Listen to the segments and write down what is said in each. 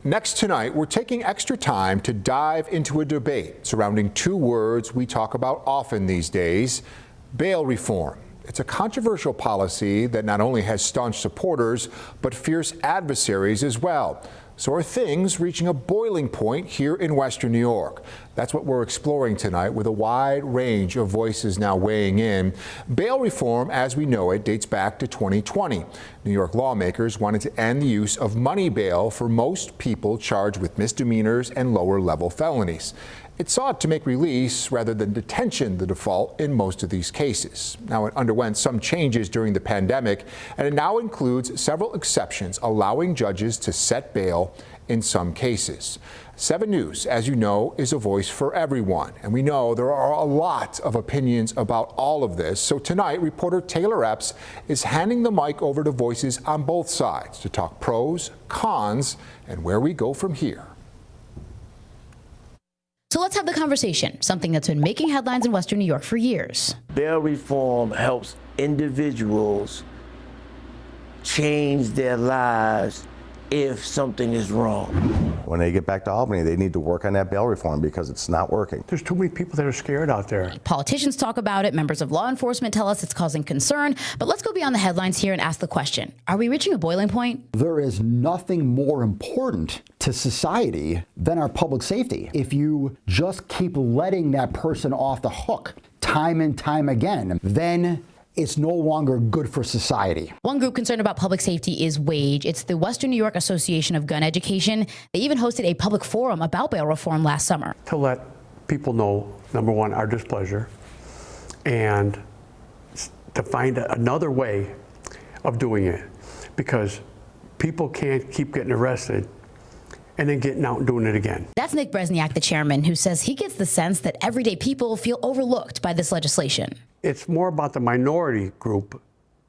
Next tonight, we're taking extra time to dive into a debate surrounding two words we talk about often these days: bail reform. It's a controversial policy that not only has staunch supporters, but fierce adversaries as well. So are things reaching a boiling point here in Western New York? That's what we're exploring tonight with a wide range of voices now weighing in. Bail reform, as we know it, dates back to 2020. New York lawmakers wanted to end the use of money bail for most people charged with misdemeanors and lower-level felonies. It sought to make release rather than detention the default in most of these cases. Now, it underwent some changes during the pandemic, and it now includes several exceptions allowing judges to set bail in some cases. 7 News, as you know, is a voice for everyone, and we know there are a lot of opinions about all of this. So tonight, reporter Taylor Epps is handing the mic over to voices on both sides to talk pros, cons, and where we go from here. So let's have the conversation, something that's been making headlines in Western New York for years. Bail reform helps individuals change their lives if something is wrong. When they get back to Albany, they need to work on that bail reform because it's not working. There's too many people that are scared out there. Politicians talk about it, members of law enforcement tell us it's causing concern, but let's go beyond the headlines here and ask the question, are we reaching a boiling point? There is nothing more important to society than our public safety. If you just keep letting that person off the hook time and time again, then it's no longer good for society. One group concerned about public safety is WAGE. It's the Western New York Association of Gun Education. They even hosted a public forum about bail reform last summer. To let people know, number one, our displeasure, and to find another way of doing it, because people can't keep getting arrested and then getting out and doing it again. That's Nick Bresniak, the chairman, who says he gets the sense that everyday people feel overlooked by this legislation. It's more about the minority group,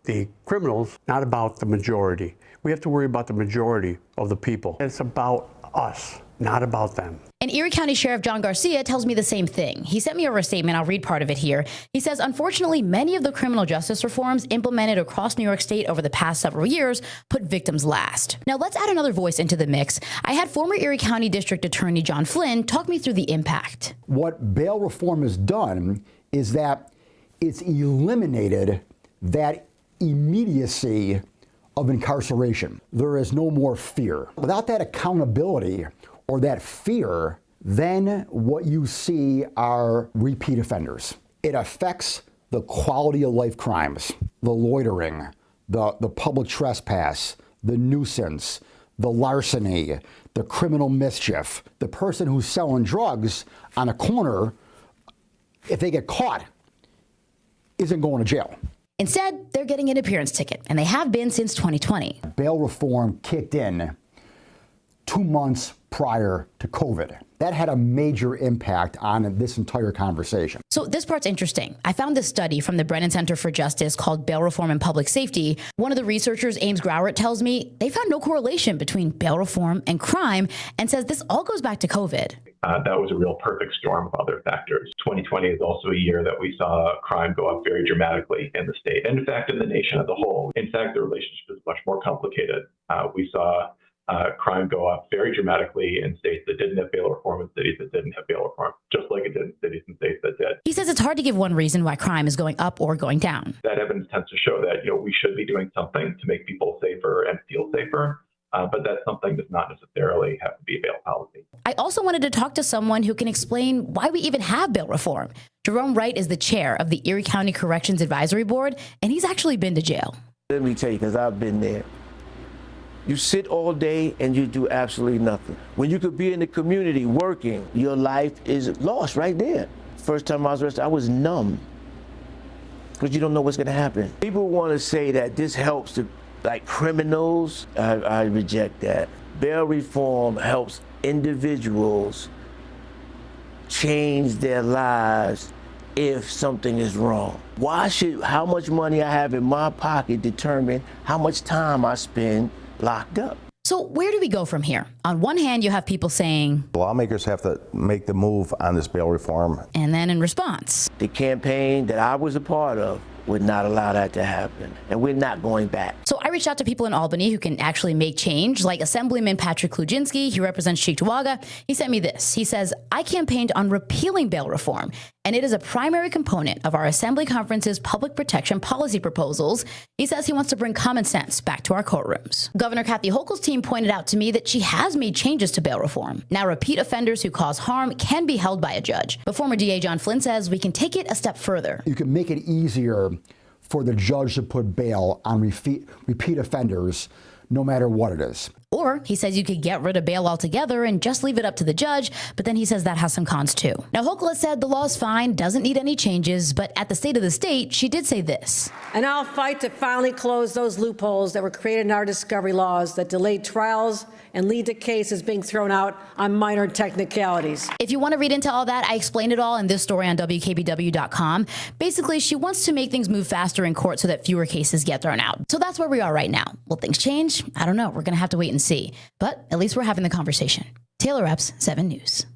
the criminals, not about the majority. We have to worry about the majority of the people. It's about us, not about them. And Erie County Sheriff John Garcia tells me the same thing. He sent me over a statement. I'll read part of it here. He says, unfortunately, many of the criminal justice reforms implemented across New York State over the past several years put victims last. Now, let's add another voice into the mix. I had former Erie County District Attorney John Flynn talk me through the impact. What bail reform has done is that it's eliminated that immediacy of incarceration. There is no more fear. Without that accountability or that fear, then what you see are repeat offenders. It affects the quality of life crimes, the loitering, the public trespass, the nuisance, the larceny, the criminal mischief. The person who's selling drugs on a corner, if they get caught, isn't going to jail. Instead, they're getting an appearance ticket, and they have been since 2020. Bail reform kicked in 2 months prior to COVID. That had a major impact on this entire conversation. So this part's interesting. I found this study from the Brennan Center for Justice called Bail Reform and Public Safety. One of the researchers, Ames Grauert, tells me they found no correlation between bail reform and crime and says this all goes back to COVID. That was a real perfect storm of other factors. 2020 is also a year that we saw crime go up very dramatically in the state, and in fact, in the nation as a whole. In fact, the relationship is much more complicated. We saw crime go up very dramatically in states that didn't have bail reform and cities that didn't have bail reform, just like it did in cities and states that did. He says it's hard to give one reason why crime is going up or going down. That evidence tends to show that we should be doing something to make people safer and feel safer. But that something does not necessarily have to be a bail policy. I also wanted to talk to someone who can explain why we even have bail reform. Jerome Wright is the chair of the Erie County Corrections Advisory Board, and he's actually been to jail. Let me tell you, because I've been there. You sit all day and you do absolutely nothing. When you could be in the community working, your life is lost right there. First time I was arrested, I was numb because you don't know what's going to happen. People want to say that this helps to like criminals. I reject that. Bail reform helps individuals change their lives if something is wrong. Why should how much money I have in my pocket determine how much time I spend locked up? So where do we go from here? On one hand, you have people saying Lawmakers have to make the move on this bail reform. And then in response, the campaign that I was a part of would not allow that to happen. And we're not going back. So I reached out to people in Albany who can actually make change, like Assemblyman Patrick Kluginski. He represents Cheektowaga. He sent me this. He says, I campaigned on repealing bail reform, and it is a primary component of our Assembly Conference's public protection policy proposals. He says he wants to bring common sense back to our courtrooms. Governor Kathy Hochul's team pointed out to me that she has made changes to bail reform. Now, repeat offenders who cause harm can be held by a judge. But former DA John Flynn says we can take it a step further. You can make it easier for the judge to put bail on repeat offenders, no matter what it is. Or he says you could get rid of bail altogether and just leave it up to the judge, but then he says that has some cons too. Now, Hochul has said the law is fine, doesn't need any changes, but at the State of the State, she did say this. And I'll fight to finally close those loopholes that were created in our discovery laws that delayed trials and lead to cases being thrown out on minor technicalities. If you want to read into all that, I explained it all in this story on WKBW.com. Basically, she wants to make things move faster in court so that fewer cases get thrown out. So that's where we are right now. Will things change? I don't know. We're going to have to wait and see. But at least we're having the conversation. Taylor Epps, 7 News.